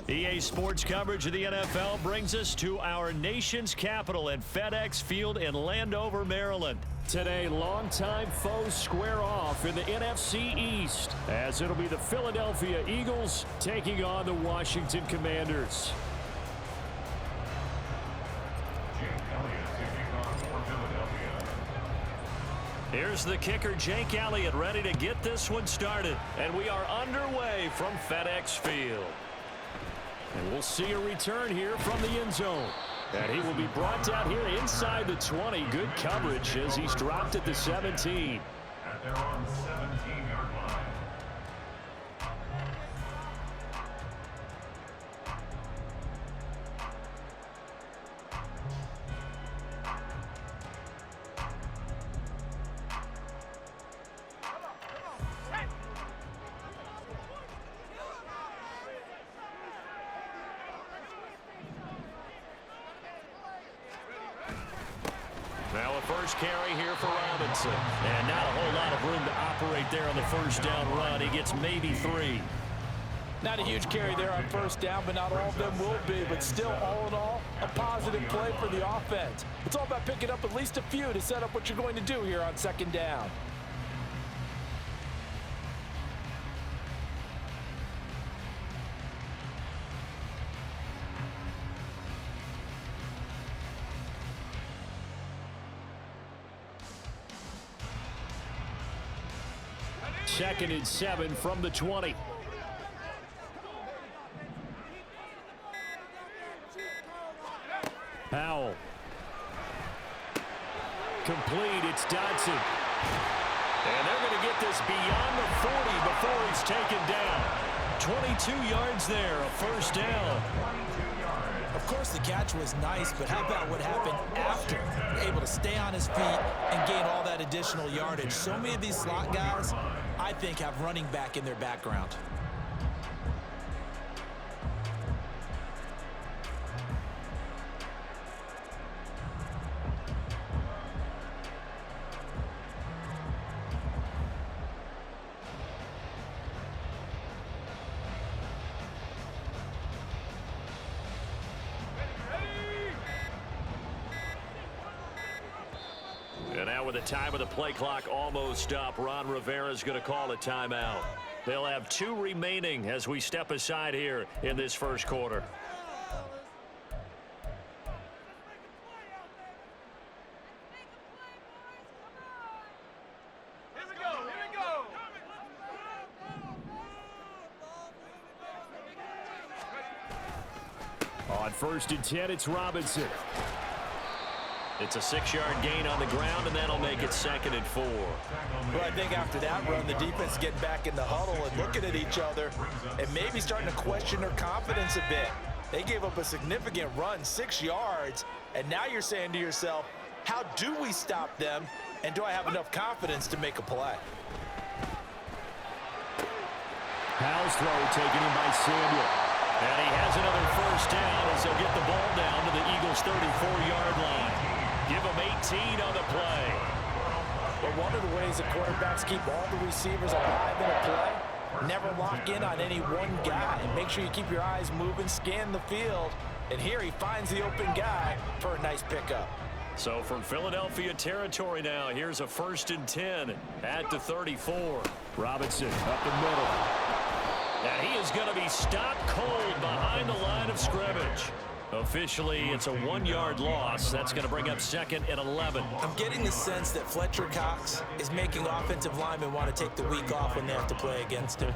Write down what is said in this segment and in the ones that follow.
EA Sports coverage of the NFL brings us to our nation's capital at FedEx Field in Landover, Maryland. Today, longtime foes square off in the NFC East, as it'll be the Philadelphia Eagles taking on the Washington Commanders. Here's the kicker, Jake Elliott, ready to get this one started. And we are underway from FedEx Field. And we'll see a return here from the end zone. And he will be brought down here inside the 20. Good coverage as he's dropped at the 17. At their own 17-yard line. Now a first carry here for Robinson. And not a whole lot of room to operate there on the first down run. He gets maybe 3. Not a huge carry there on first down, but not all of them will be. But still, all in all, a positive play for the offense. It's all about picking up at least a few to set up what you're going to do here on second down. Second and 7 from the 20. Powell. Complete, it's Dodson. And they're going to get this beyond the 40 before he's taken down. 22 yards there, a first down. Of course, the catch was nice, but how about what happened after? Able to stay on his feet and gain all that additional yardage. So many of these slot guys, I think, have running back in their background. And now with the time of the play clock almost up, Ron Rivera is going to call a timeout. They'll have 2 remaining as we step aside here in this first quarter. On first and 10, it's Robinson. It's a 6-yard gain on the ground, and that'll make it 2nd and 4. Well, I think after that run, the defense getting back in the huddle and looking at each other and maybe starting to question their confidence a bit. They gave up a significant run, 6 yards, and now you're saying to yourself, how do we stop them, and do I have enough confidence to make a play? Powell's throw taken in by Samuel. And he has another first down as they'll get the ball down to the Eagles' 34-yard line. Give them 18 on the play. But one of the ways that quarterbacks keep all the receivers alive in a play, never lock in on any one guy. And make sure you keep your eyes moving, scan the field. And here he finds the open guy for a nice pickup. So from Philadelphia territory now, here's a 1st and 10 at the 34. Robinson up the middle. And he is going to be stopped cold behind the line of scrimmage. Officially, it's a 1-yard loss. That's going to bring up 2nd and 11. I'm getting the sense that Fletcher Cox is making offensive linemen want to take the week off when they have to play against him.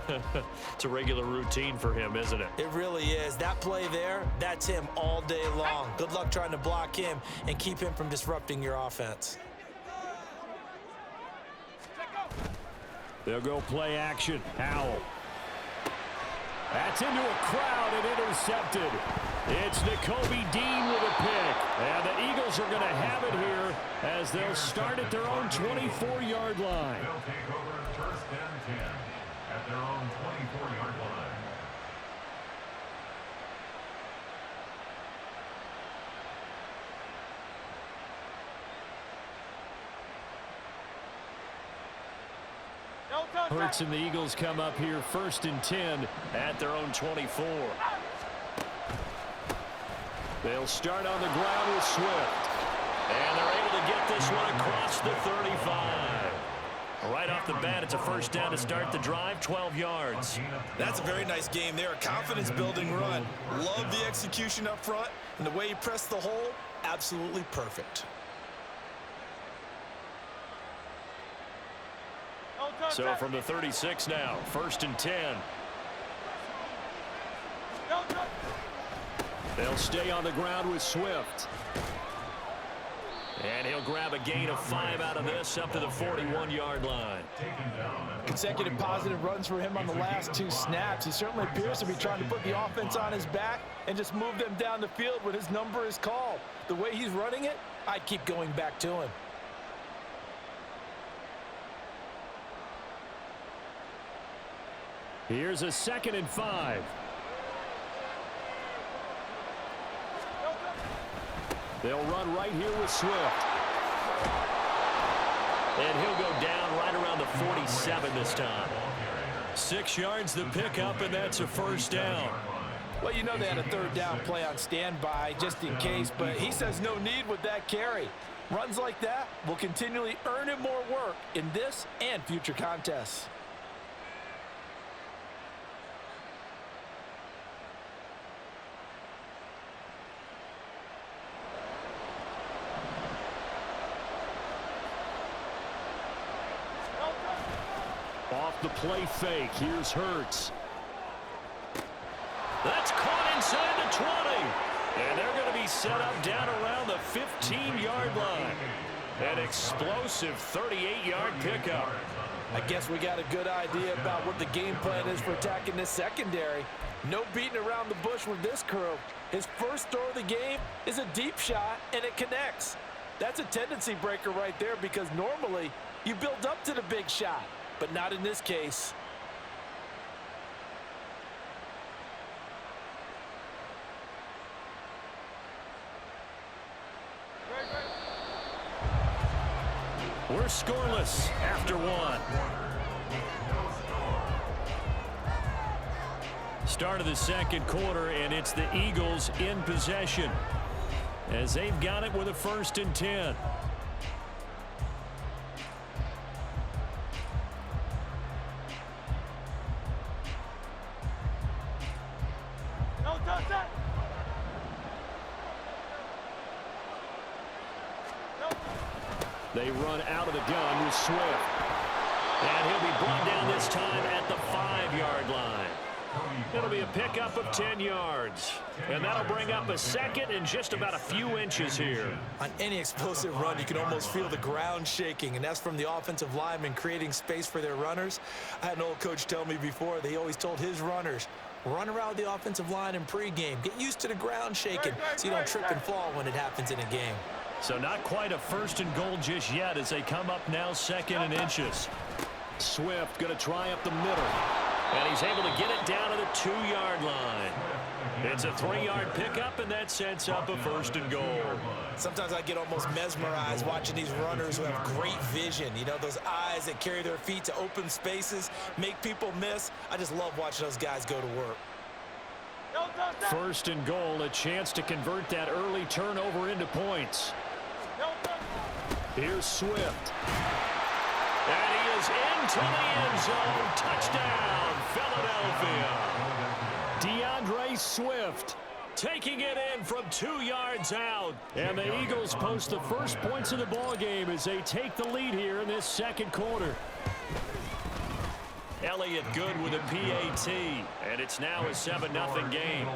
It's a regular routine for him, isn't it? It really is. That play there, that's him all day long. Good luck trying to block him and keep him from disrupting your offense. They'll go play action. Howell. That's into a crowd and intercepted. It's Nakobe Dean with a pick. And the Eagles are going to have it here as they'll start at their own 24-yard line. They'll take over 1st and 10 at their own 24-yard line. Hurts and the Eagles come up here 1st and 10 at their own 24. They'll start on the ground with Swift. And they're able to get this one across the 35. Right off the bat, it's a first down to start the drive, 12 yards. That's a very nice game there, a confidence-building run. Love the execution up front, and the way he pressed the hole, absolutely perfect. So from the 36 now, 1st and 10. They'll stay on the ground with Swift. And he'll grab a gain of 5 out of this up to the 41-yard line. Consecutive positive runs for him on the last 2 snaps. He certainly appears to be trying to put the offense on his back and just move them down the field when his number is called. The way he's running it, I'd keep going back to him. Here's a 2nd and 5. They'll run right here with Swift. And he'll go down right around the 47 this time. 6 yards the pickup, and that's a first down. Well, you know they had a 3rd down play on standby just in case, but he says no need with that carry. Runs like that will continually earn him more work in this and future contests. Off the play fake, here's Hurts. That's caught inside the 20. And they're going to be set up down around the 15-yard line. An explosive 38-yard pickup. I guess we got a good idea about what the game plan is for attacking this secondary. No beating around the bush with this crew. His first throw of the game is a deep shot, and it connects. That's a tendency breaker right there because normally you build up to the big shot, but not in this case. We're scoreless after 1. Start of the 2nd quarter, and it's the Eagles in possession as they've got it with a 1st and 10. They run out of the gun with Swift. And he'll be brought down this time at the 5-yard line. It'll be a pickup of 10 yards. And that'll bring up a 2nd and just about a few inches here. On any explosive run, you can almost feel the ground shaking, and that's from the offensive linemen creating space for their runners. I had an old coach tell me before, they always told his runners, run around the offensive line in pregame. Get used to the ground shaking so you don't trip and fall when it happens in a game. So not quite a 1st and goal just yet as they come up now 2nd and inches. Swift going to try up the middle. And he's able to get it down to the 2-yard line. It's a 3-yard pickup, and that sets up a 1st and goal. Sometimes I get almost mesmerized watching these runners who have great vision. You know, those eyes that carry their feet to open spaces, make people miss. I just love watching those guys go to work. 1st and goal, a chance to convert that early turnover into points. Here's Swift. And he is into the end zone. Touchdown, Philadelphia. DeAndre Swift taking it in from 2 yards out. And the Eagles post the first points of the ball game as they take the lead here in this 2nd quarter. Elliott good with a PAT, and it's now a 7-0 game.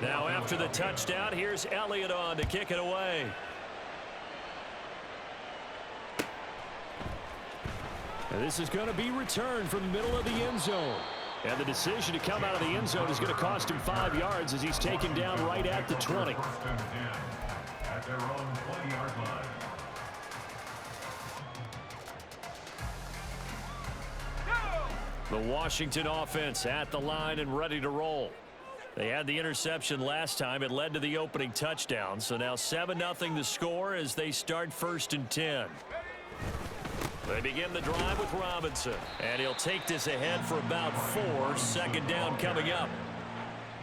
Now after the touchdown, here's Elliott on to kick it away. And this is going to be returned from the middle of the end zone. And the decision to come out of the end zone is going to cost him 5 yards as he's taken down right at the 20. At their own 20-yard line. The Washington offense at the line and ready to roll. They had the interception last time. It led to the opening touchdown. So now 7-0 the score as they start 1st and 10. They begin the drive with Robinson. And he'll take this ahead for about 4. 2nd down coming up.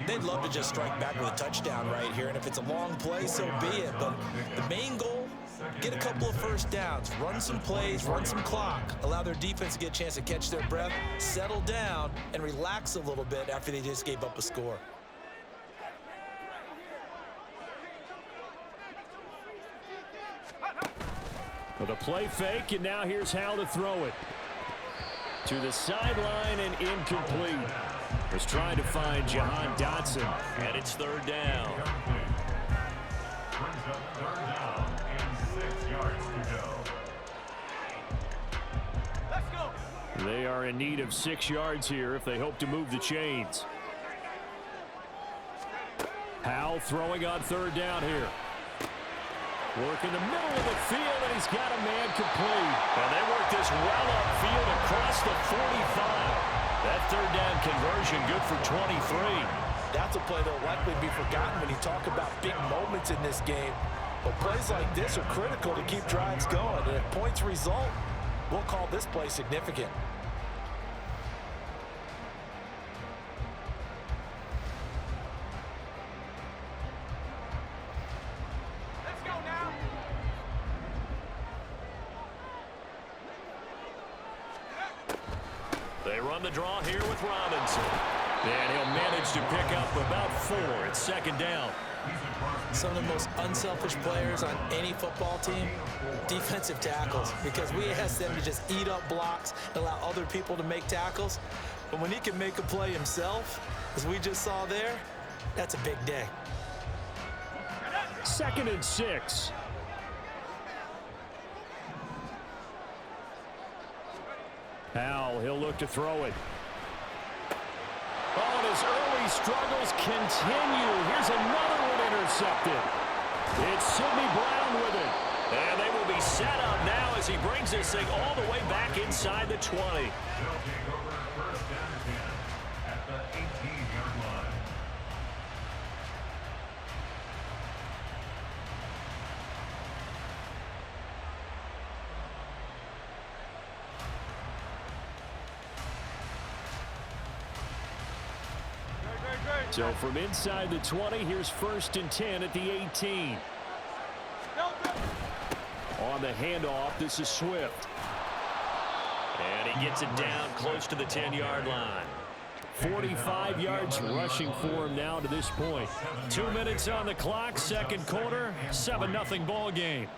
They'd love to just strike back with a touchdown right here. And if it's a long play, so be it. But the main goal, get a couple of first downs. Run some plays, run some clock. Allow their defense to get a chance to catch their breath, settle down, and relax a little bit after they just gave up a score. With a play fake, and now here's how to throw it. To the sideline and incomplete. Was trying to find Jahan Dotson, and it's 3rd down. Brings up 3rd down and 6 yards to go. They are in need of 6 yards here if they hope to move the chains. Howell throwing on 3rd down here. Work in the middle of the field, and he's got a man complete. And they work this well upfield across the 45. That 3rd down conversion good for 23. That's a play that will likely be forgotten when you talk about big moments in this game. But plays like this are critical to keep drives going. And if points result, we'll call this play significant. They run the draw here with Robinson. And he'll manage to pick up about 4 at 2nd down. Some of the most unselfish players on any football team, defensive tackles, because we ask them to just eat up blocks and allow other people to make tackles. But when he can make a play himself, as we just saw there, that's a big day. 2nd and 6. Howell, he'll look to throw it. Oh, and his early struggles continue. Here's another one intercepted. It's Sidney Brown with it. And they will be set up now as he brings this thing all the way back inside the 20. They'll take over 1st and 10 at the 18-yard line. So from inside the 20, here's 1st and 10 at the 18. On the handoff, this is Swift. And he gets it down close to the 10-yard line. 45 yards rushing for him now to this point. 2 minutes on the clock, 2nd quarter, 7-0 ball game.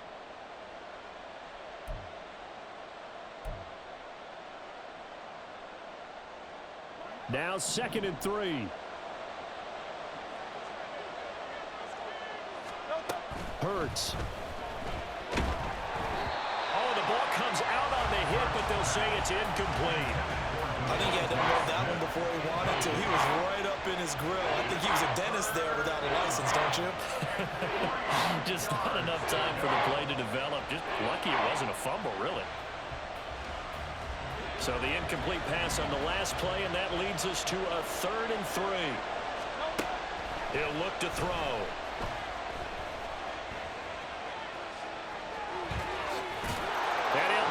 Now 2nd and 3. Hurts. Oh, the ball comes out on the hit, but they'll say it's incomplete. I think he had to unload that one before he wanted to. He was right up in his grill. I think he was a dentist there without a license, don't you? Just not enough time for the play to develop. Just lucky it wasn't a fumble, really. So the incomplete pass on the last play, and that leads us to a 3rd and 3. He'll look to throw.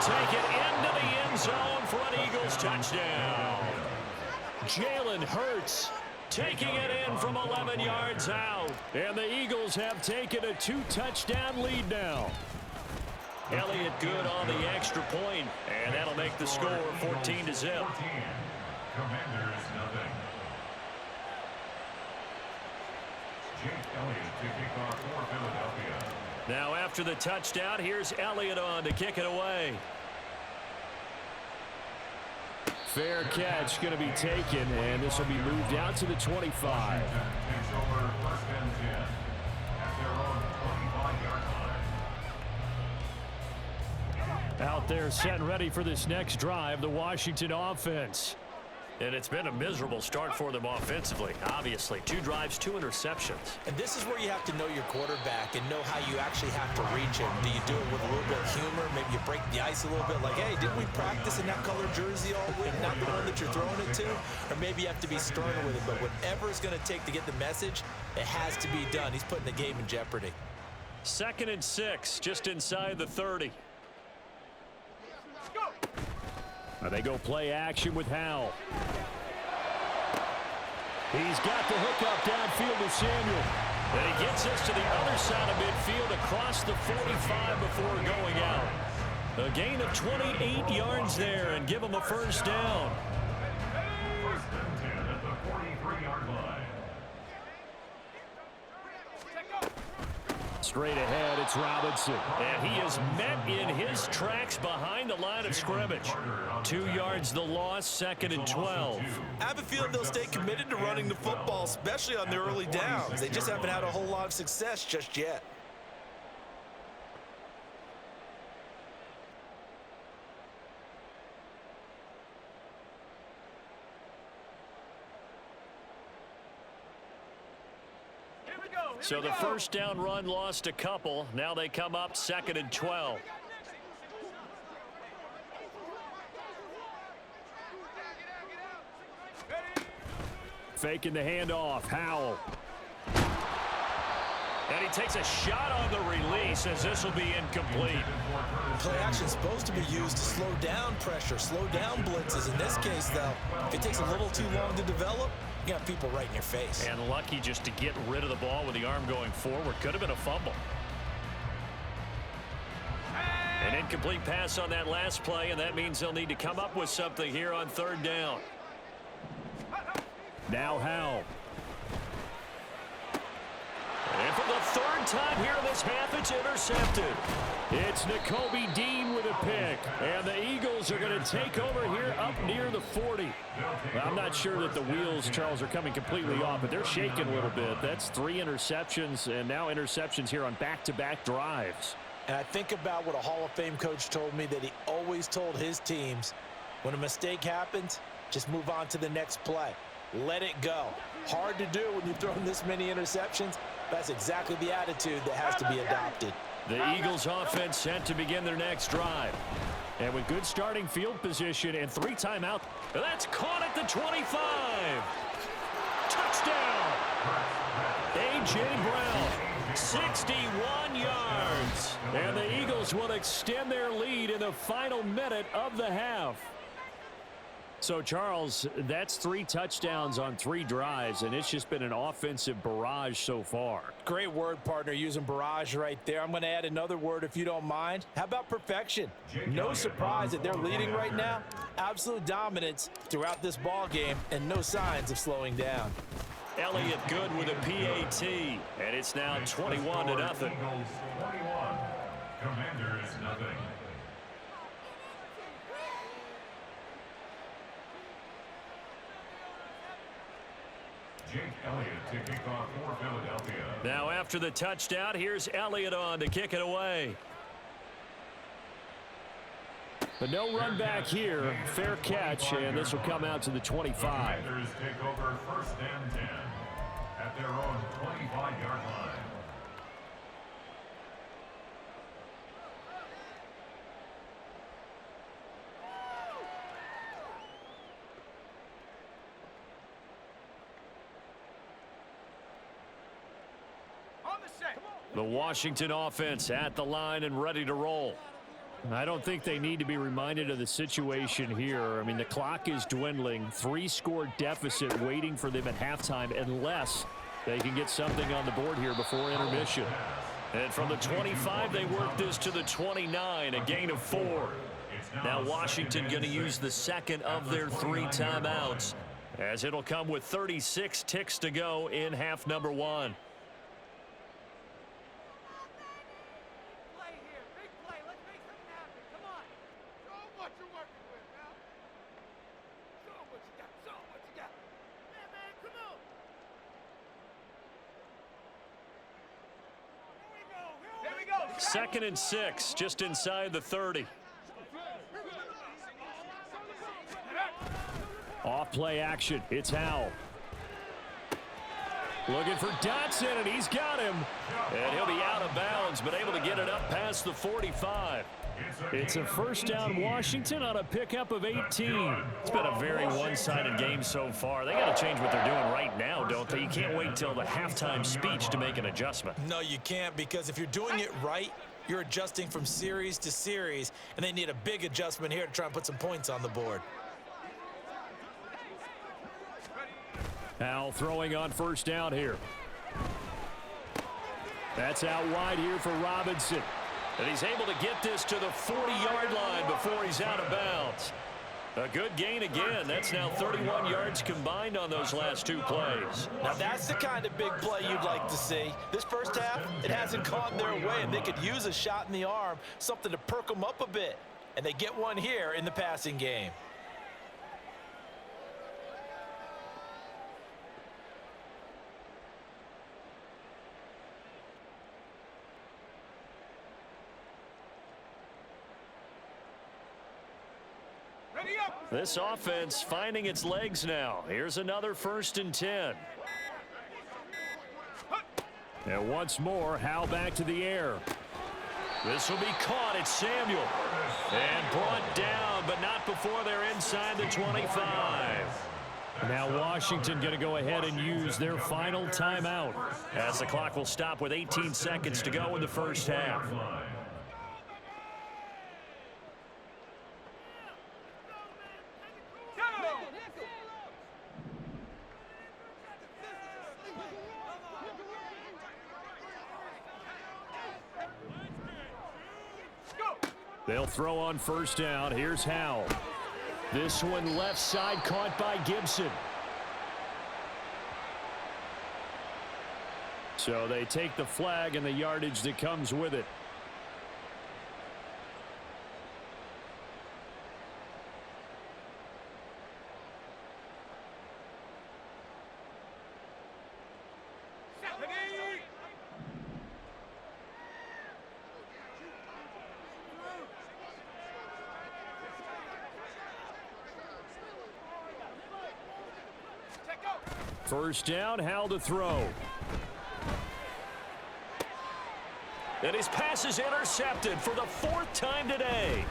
Take it into the end zone for an Eagles touchdown. Jalen Hurts taking it in from 11 yards out. And the Eagles have taken a 2-touchdown lead now. Elliott good on the extra point, and that'll make the score 14-0. Commanders nothing. Jake Elliott to kick off for Philadelphia. Now after the touchdown, here's Elliott on to kick it away. Fair catch going to be taken, and this will be moved out to the 25. Takes over 1st and 10 at their own 25-yard line. Out there set and ready for this next drive, the Washington offense. And it's been a miserable start for them offensively. Obviously, 2 drives, 2 interceptions. And this is where you have to know your quarterback and know how you actually have to reach him. Do you do it with a little bit of humor? Maybe you break the ice a little bit like, hey, didn't we practice in that color jersey all week? Not the one that you're throwing it to? Or maybe you have to be sterner with it. But whatever it's going to take to get the message, it has to be done. He's putting the game in jeopardy. 2nd and 6, just inside the 30. They go play action with Howell. He's got the hook up downfield to Samuel. And he gets us to the other side of midfield across the 45 before going out. A gain of 28 yards there and give him a first down. First and 10 at the 43-yard line. Straight ahead, it's Robinson. And he is met in his tracks behind the line of scrimmage. 2 yards the loss, 2nd and 12. I have a feeling they'll stay committed to running the football, especially on their early downs. They just haven't had a whole lot of success just yet. So the first down run lost a couple. Now they come up 2nd and 12. Faking the handoff. Howell. And he takes a shot on the release as this will be incomplete. Play action is supposed to be used to slow down pressure, slow down blitzes. In this case, though, if it takes a little too long to develop, you got people right in your face. And lucky just to get rid of the ball with the arm going forward. Could have been a fumble. An incomplete pass on that last play, and that means they'll need to come up with something here on 3rd down. Now Howell. And for the 3rd time here in this half, it's intercepted. It's Nakobe Dean with a pick. And the Eagles are going to take over here up near the 40. Well, I'm not sure that the wheels, Charles, are coming completely off, but they're shaking a little bit. That's 3 interceptions, and now interceptions here on back-to-back drives. And I think about what a Hall of Fame coach told me, that he always told his teams, when a mistake happens, just move on to the next play. Let it go. Hard to do when you've thrown this many interceptions. That's exactly the attitude that has to be adopted. The Eagles offense set to begin their next drive. And with good starting field position and 3 timeouts, that's caught at the 25. Touchdown. A.J. Brown, 61 yards. And the Eagles will extend their lead in the final minute of the half. So, Charles, that's 3 touchdowns on 3 drives, and it's just been an offensive barrage so far. Great word, partner, using barrage right there. I'm going to add another word if you don't mind. How about perfection? No surprise that they're leading right now. Absolute dominance throughout this ball game, and no signs of slowing down. Elliott good with a PAT, and it's now 21-0. Eagles 21. Commanders nothing. Jake Elliott to kick off for Philadelphia. Now after the touchdown, here's Elliott on to kick it away. But no run back here. Fair catch, and this will come out to the 25. The Commanders take over 1st and 10 at their own 25-yard line. The Washington offense at the line and ready to roll. I don't think they need to be reminded of the situation here. I mean, the clock is dwindling. 3-score deficit waiting for them at halftime unless they can get something on the board here before intermission. And from the 25, they work this to the 29, a gain of 4. Now Washington going to use the 2nd of their 3 timeouts, as it'll come with 36 ticks to go in half number 1. Second and 6, just inside the 30. Off play action. It's Howell. Looking for Dotson, and he's got him. And he'll be out of bounds, but able to get it up past the 45. It's a first down Washington on a pickup of 18. It's been a very one-sided game so far. They got to change what they're doing right now, don't they? You can't wait till the halftime speech to make an adjustment. No, you can't, because if you're doing it right, you're adjusting from series to series, and they need a big adjustment here to try and put some points on the board. Howell throwing on first down here. That's out wide here for Robinson. And he's able to get this to the 40-yard line before he's out of bounds. A good gain again. That's now 31 yards combined on those last two plays. Now that's the kind of big play you'd like to see. This first half, it hasn't gone their way, and they could use a shot in the arm, something to perk them up a bit. And they get one here in the passing game. This offense finding its legs now. Here's another 1st and 10. And once more, Howell back to the air. This will be caught. It's Samuel. And brought down, but not before they're inside the 25. Now Washington going to go ahead and use their final timeout, as the clock will stop with 18 seconds to go in the first half. They'll throw on first down. Here's Howell. This one left side, caught by Gibson. So they take the flag and the yardage that comes with it. First down, Howell to throw. And his pass is intercepted for the 4th time today.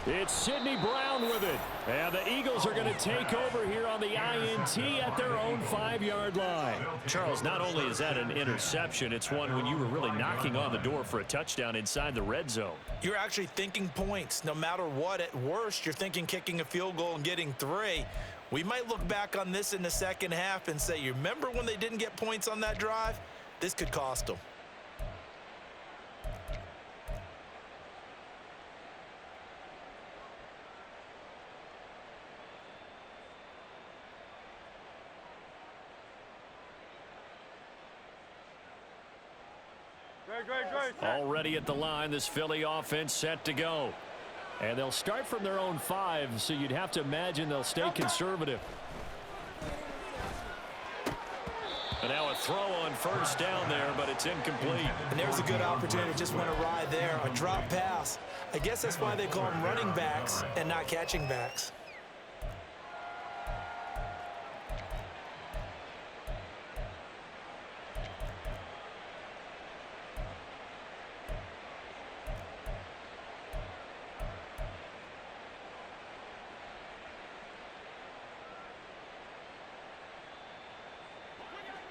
It's Sidney Brown with it. And the Eagles are going to take over here on the INT at their own 5-yard line. Charles, not only is that an interception, it's one when you were really knocking on the door for a touchdown inside the red zone. You're actually thinking points. No matter what, at worst, you're thinking kicking a field goal and getting 3. We might look back on this in the second half and say, you remember when they didn't get points on that drive? This could cost them. Already at the line, this Philly offense set to go. And they'll start from their own 5, so you'd have to imagine they'll stay conservative. And now a throw on first down there, but it's incomplete. And there's a good opportunity. Just went awry there. A drop pass. I guess that's why they call them running backs and not catching backs.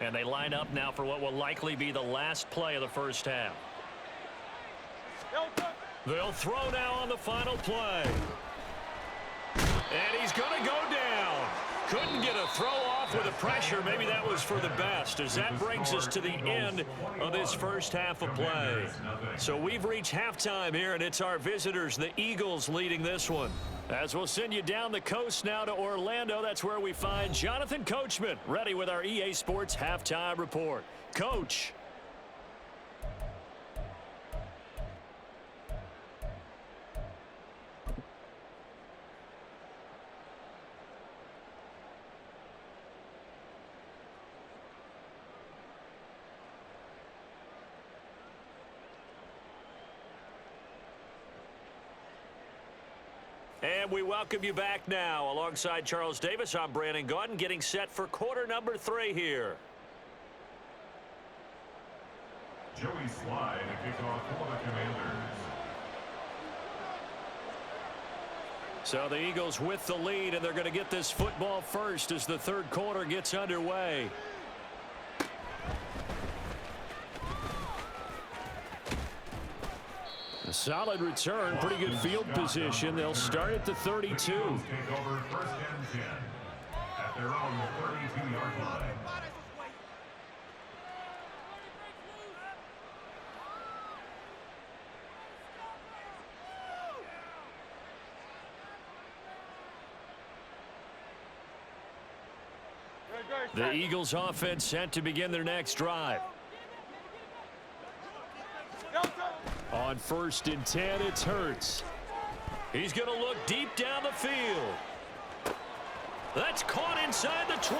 And they line up now for what will likely be the last play of the first half. They'll throw now on the final play. And he's going to go down. Couldn't get a throw off with the pressure. Maybe that was for the best, as that brings us to the end of this first half of play. So we've reached halftime here, and it's our visitors, the Eagles, leading this one. As we'll send you down the coast now to Orlando, that's where we find Jonathan Coachman, ready with our EA Sports Halftime Report. Coach. And we welcome you back now. Alongside Charles Davis, I'm Brandon Gaudin, getting set for quarter number 3 here. Joey Slye to kick off for the Commanders. So the Eagles with the lead, and they're going to get this football first as the third quarter gets underway. A solid return, pretty good field position. They'll start at the 32. Take over first and 10 at their own 32-yard line. The Eagles offense set to begin their next drive. On 1st and 10, it's Hurts. He's going to look deep down the field. That's caught inside the 20.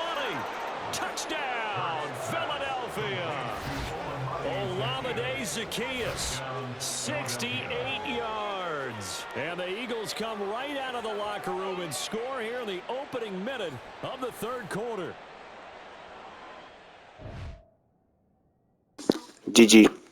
Touchdown, Philadelphia. Olamide Zaccheaus, 68 yards. And the Eagles come right out of the locker room and score here in the opening minute of the third quarter. GG.